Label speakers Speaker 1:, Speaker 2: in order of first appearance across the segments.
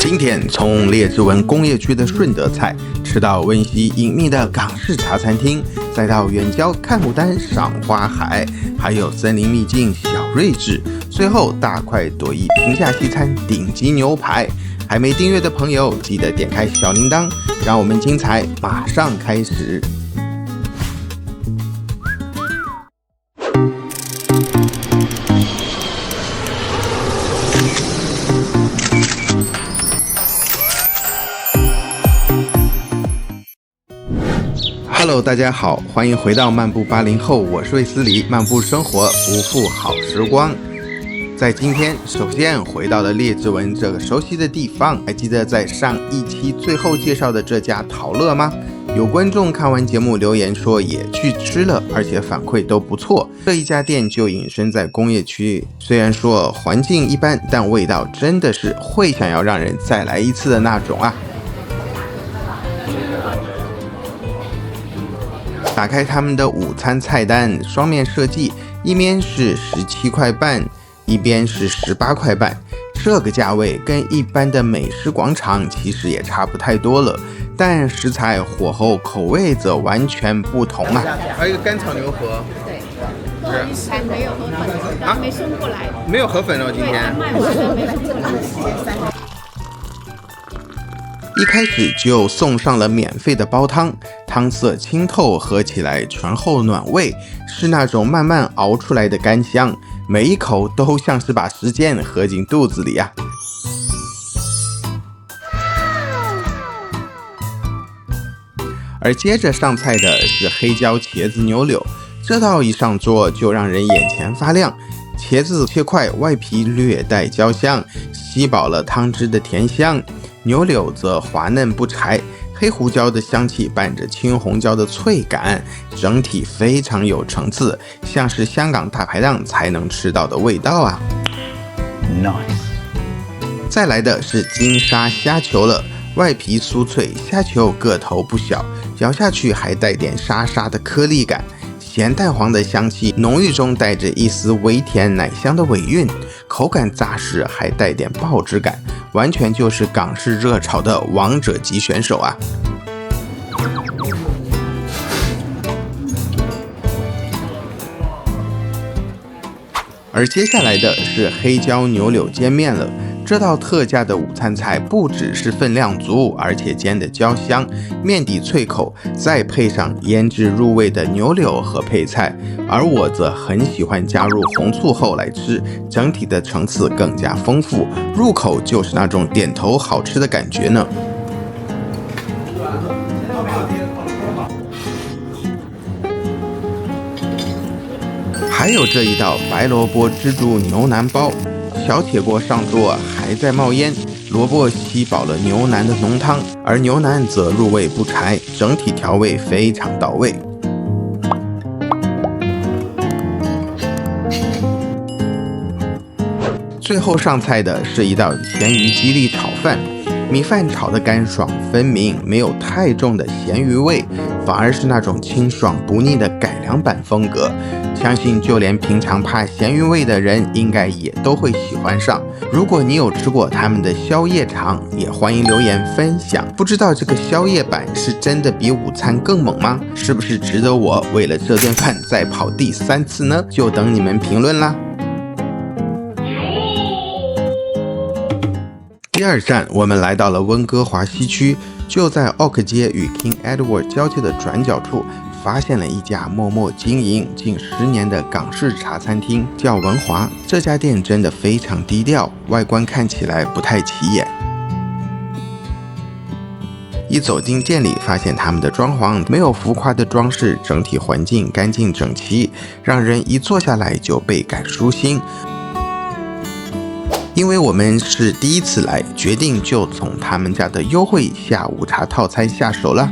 Speaker 1: 今天从列治文工业区的顺德菜吃到温馨隐秘的港式茶餐厅，再到远郊看牡丹赏花海，还有森林秘境小睿智，最后大快朵颐平价西餐顶级牛排。还没订阅的朋友记得点开小铃铛，让我们精彩马上开始。Hello， 大家好，欢迎回到漫步80后，我是卫斯理，漫步生活，不负好时光。在今天，首先回到了列治文这个熟悉的地方，还记得在上一期最后介绍的这家陶乐吗？有观众看完节目留言说也去吃了，而且反馈都不错。这一家店就隐身在工业区，虽然说环境一般，但味道真的是会想要让人再来一次的那种啊。打开他们的午餐菜单，双面设计，一边是17块半，一边是18块半。这个价位跟一般的美食广场其实也差不太多了，但食材、火候、口味则完全不同啊。还有一个干炒牛河，
Speaker 2: 对，肉一餐没有河粉啊，没送过来，
Speaker 1: 没有河粉哦，今天。
Speaker 2: 对，卖完了没送过来。
Speaker 1: 一开始就送上了免费的煲汤，汤色清透，喝起来醇厚暖胃，是那种慢慢熬出来的甘香，每一口都像是把时间喝进肚子里啊。而接着上菜的是黑椒茄子牛柳，这道一上桌就让人眼前发亮。茄子切块，外皮略带焦香，吸饱了汤汁的甜香。牛柳则滑嫩不柴，黑胡椒的香气伴着青红椒的脆感，整体非常有层次，像是香港大排档才能吃到的味道啊。Nice。再来的是金沙虾球了，外皮酥脆，虾球个头不小，咬下去还带点沙沙的颗粒感。咸蛋黄的香气浓郁中带着一丝微甜奶香的尾韵，口感扎实还带点爆汁感，完全就是港式热炒的王者级选手啊。而接下来的是黑椒牛柳煎面了，这道特价的午餐菜不只是分量足，而且煎的焦香，面底脆口，再配上腌制入味的牛柳和配菜，而我则很喜欢加入红醋后来吃，整体的层次更加丰富，入口就是那种点头好吃的感觉呢。还有这一道白萝卜蜘蛛牛腩包，小铁锅上桌还在冒烟，萝卜吸饱了牛腩的浓汤，而牛腩则入味不柴，整体调味非常到位。最后上菜的是一道咸鱼鸡粒炒饭，米饭炒得干爽分明，没有太重的咸鱼味，反而是那种清爽不腻的改良版风格，相信就连平常怕咸鱼味的人应该也都会喜欢上。如果你有吃过他们的宵夜场，也欢迎留言分享。不知道这个宵夜版是真的比午餐更猛吗？是不是值得我为了这顿饭再跑第3次呢？就等你们评论啦。第二站，我们来到了温哥华西区，就在奥克街与 King Edward 交界的转角处，发现了一家默默经营近10年的港式茶餐厅，叫文华。这家店真的非常低调，外观看起来不太起眼。一走进店里，发现他们的装潢没有浮夸的装饰，整体环境干净整齐，让人一坐下来就倍感舒心。因为我们是第一次来，决定就从他们家的优惠下午茶套餐下手了。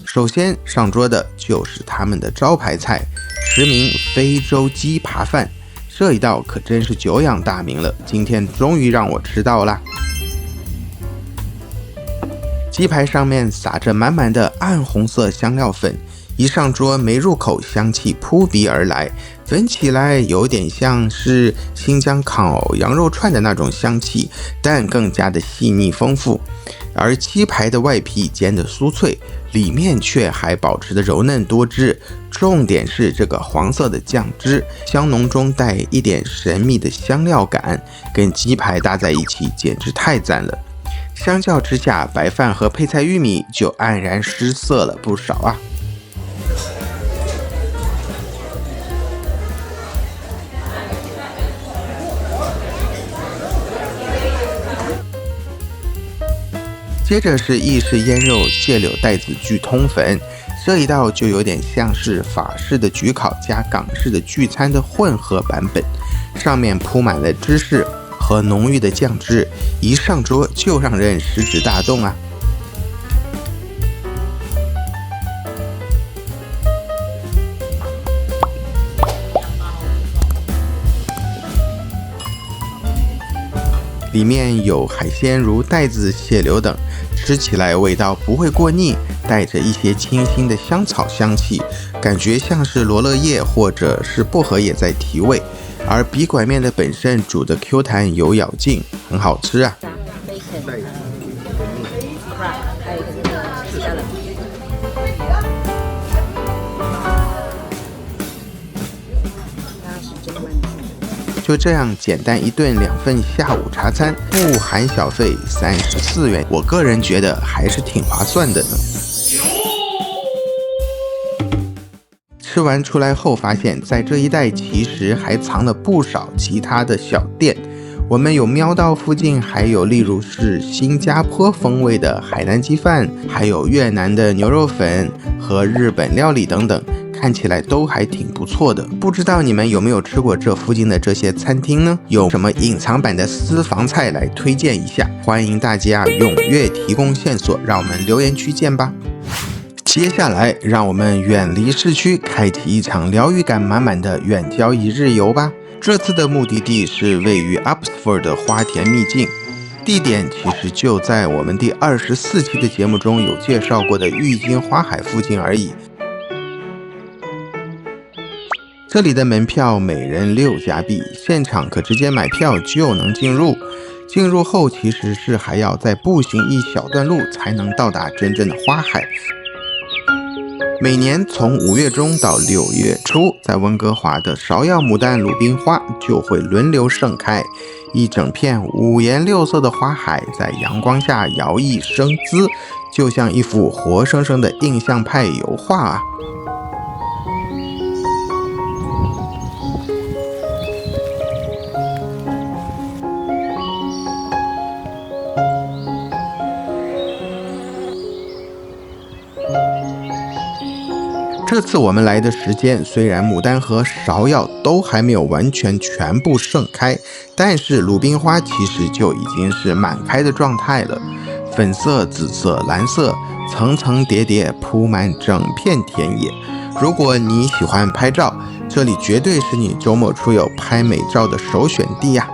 Speaker 1: 首先上桌的就是他们的招牌菜，实名非洲鸡扒饭。这一道可真是久仰大名了，今天终于让我吃到啦。鸡排上面撒着满满的暗红色香料粉，一上桌没入口，香气扑鼻而来，闻起来有点像是新疆烤羊肉串的那种香气，但更加的细腻丰富。而鸡排的外皮煎得酥脆，里面却还保持着柔嫩多汁，重点是这个黄色的酱汁，香浓中带一点神秘的香料感，跟鸡排搭在一起简直太赞了。相较之下，白饭和配菜玉米就黯然失色了不少啊。接着是意式腌肉蟹柳带子焗通粉，这一道就有点像是法式的焗烤加港式的聚餐的混合版本，上面铺满了芝士和浓郁的酱汁，一上桌就让人食指大动啊。里面有海鲜如带子、蟹柳等，吃起来味道不会过腻，带着一些清新的香草香气，感觉像是罗勒叶或者是薄荷叶在提味。而笔拐面的本身煮的 Q 弹有咬劲，很好吃啊。就这样简单一顿2份下午茶餐，不含小费34元，我个人觉得还是挺划算的呢。吃完出来后发现，在这一带其实还藏了不少其他的小店，我们有瞄到附近还有例如是新加坡风味的海南鸡饭，还有越南的牛肉粉和日本料理等等，看起来都还挺不错的。不知道你们有没有吃过这附近的这些餐厅呢？有什么隐藏版的私房菜来推荐一下？欢迎大家踊跃提供线索，让我们留言区见吧。接下来让我们远离市区，开启一场疗愈感满满的远郊一日游吧。这次的目的地是位于 Abbotsford 的花田秘境，地点其实就在我们第24期的节目中有介绍过的郁金花海附近而已。这里的门票每人6加币，现场可直接买票就能进入。进入后其实是还要再步行一小段路才能到达真正的花海。每年从5月中到6月初，在温哥华的芍药、牡丹、鲁冰花就会轮流盛开，一整片5颜6色的花海在阳光下摇曳生姿，就像一幅活生生的印象派油画啊。这次我们来的时间，虽然牡丹和芍药都还没有完全全部盛开，但是鲁冰花其实就已经是满开的状态了。粉色、紫色、蓝色，层层叠叠铺满整片田野。如果你喜欢拍照，这里绝对是你周末出游拍美照的首选地呀。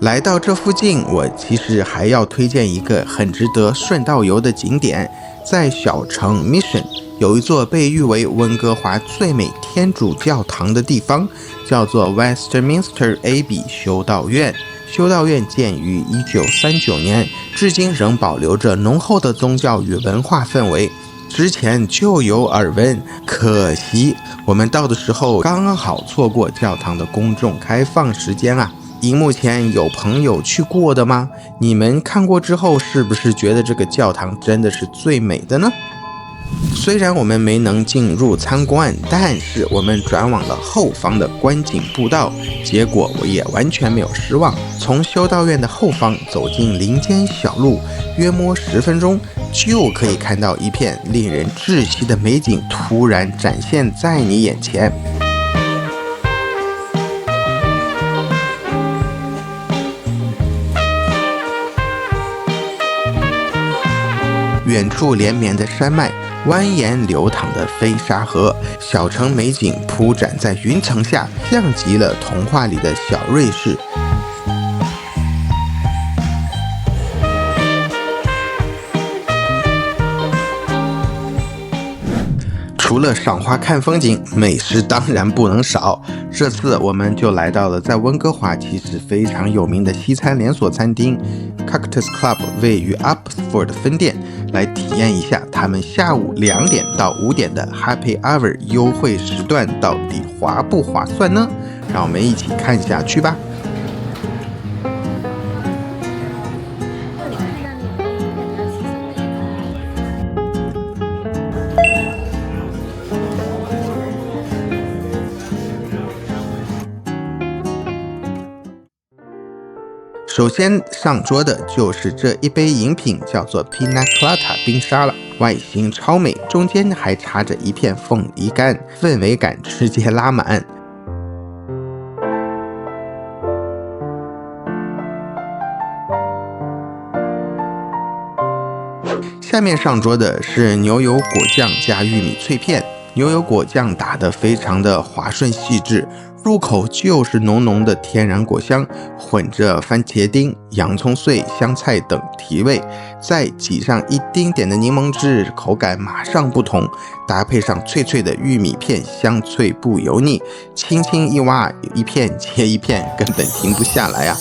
Speaker 1: 来到这附近，我其实还要推荐一个很值得顺道游的景点，在小城 Mission 有一座被誉为温哥华最美天主教堂的地方，叫做 Westminster Abbey 修道院。修道院建于1939年，至今仍保留着浓厚的宗教与文化氛围。之前就有耳闻，可惜我们到的时候刚好错过教堂的公众开放时间啊。荧幕前有朋友去过的吗？你们看过之后是不是觉得这个教堂真的是最美的呢？虽然我们没能进入参观，但是我们转往了后方的观景步道，结果我也完全没有失望。从修道院的后方走进林间小路，约摸10分钟就可以看到一片令人窒息的美景突然展现在你眼前。远处连绵的山脉，蜿蜒流淌的飞沙河，小城美景铺展在云层下，像极了童话里的小瑞士。除了赏花看风景，美食当然不能少。这次我们就来到了在温哥华其实非常有名的西餐连锁餐厅 Cactus Club 位于 Abbotsford 的分店，来体验一下他们下午2点到5点的 Happy Hour 优惠时段到底划不划算呢？让我们一起看下去吧。首先上桌的就是这一杯饮品，叫做 Pina Colada 冰沙了，外形超美，中间还插着一片凤梨干，氛围感直接拉满。下面上桌的是牛油果酱加玉米脆片，牛油果酱打得非常的滑顺细致，入口就是浓浓的天然果香，混着番茄丁、洋葱碎、香菜等提味，再挤上一丁点的柠檬汁，口感马上不同。搭配上脆脆的玉米片，香脆不油腻，轻轻一挖，一片接一片，根本停不下来啊！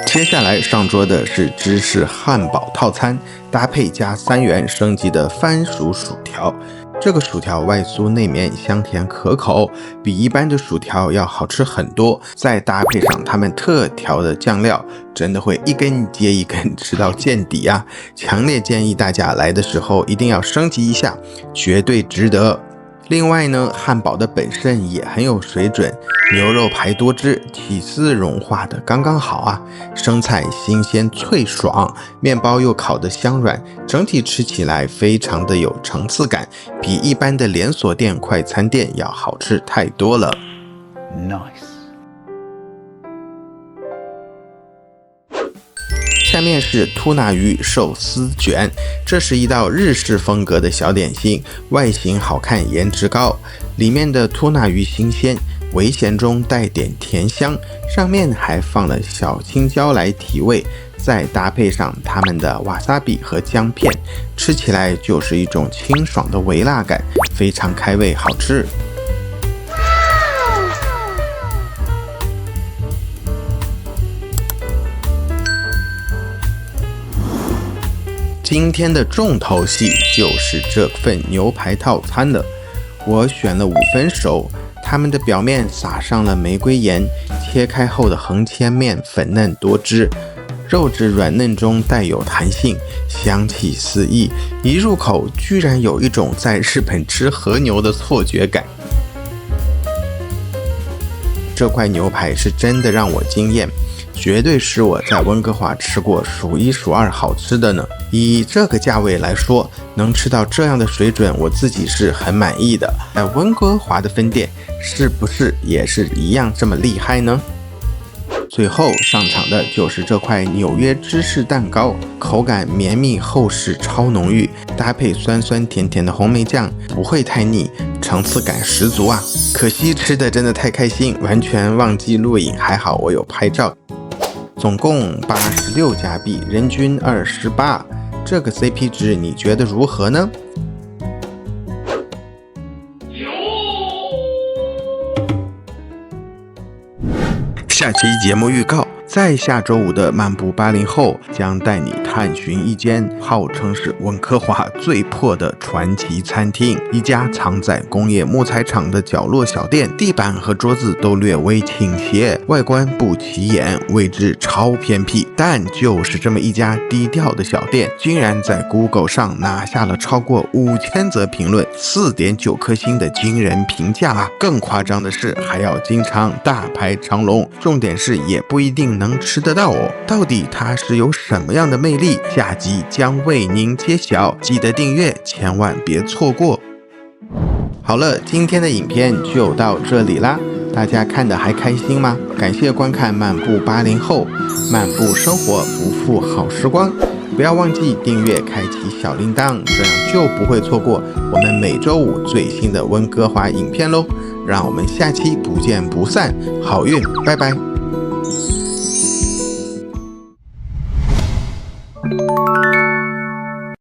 Speaker 1: 接下来上桌的是芝士汉堡套餐，搭配加3元升级的番薯薯条。这个薯条外酥内绵，香甜可口，比一般的薯条要好吃很多。再搭配上他们特调的酱料，真的会一根接一根吃到见底啊！强烈建议大家来的时候一定要升级一下，绝对值得。另外呢，汉堡的本身也很有水准，牛肉排多汁，起司融化的刚刚好啊，生菜新鲜脆爽，面包又烤得香软，整体吃起来非常的有层次感，比一般的连锁店快餐店要好吃太多了。
Speaker 3: Nice。
Speaker 1: 下面是秃纳鱼寿司卷，这是一道日式风格的小点心，外形好看，颜值高，里面的秃纳鱼新鲜，微咸中带点甜香，上面还放了小青椒来提味，再搭配上他们的瓦萨比和姜片，吃起来就是一种清爽的微辣感，非常开胃，好吃。今天的重头戏就是这份牛排套餐了，我选了5分熟，它们的表面撒上了玫瑰盐，切开后的横切面粉嫩多汁，肉质软嫩中带有弹性，香气四溢，一入口居然有一种在日本吃和牛的错觉感。这块牛排是真的让我惊艳，绝对是我在温哥华吃过数1数2好吃的呢。以这个价位来说，能吃到这样的水准，我自己是很满意的。在温哥华的分店是不是也是一样这么厉害呢？最后上场的就是这块纽约芝士蛋糕，口感绵密厚实，超浓郁，搭配酸酸甜甜的红梅酱，不会太腻，层次感十足啊！可惜吃的真的太开心，完全忘记录影，还好我有拍照。总共86加币，人均28，这个 CP 值你觉得如何呢？下期节目预告，在在下周五的漫步80后，将带你探寻一间号称是温哥华最破的传奇餐厅，一家藏在工业木材厂的角落小店，地板和桌子都略微倾斜，外观不起眼，位置超偏僻，但就是这么一家低调的小店，竟然在 Google 上拿下了超过5000则评论，4.9颗星的惊人评价啊！更夸张的是，还要经常大排长龙，重点是也不一定能吃得到哦。到底它是有什么样的魅力？下集将为您揭晓，记得订阅，千万别错过。好了，今天的影片就到这里啦，大家看得还开心吗？感谢观看漫步80后，漫步生活，不负好时光。不要忘记订阅，开启小铃铛，这样就不会错过我们每周五最新的温哥华影片喽。让我们下期不见不散，好运，拜拜。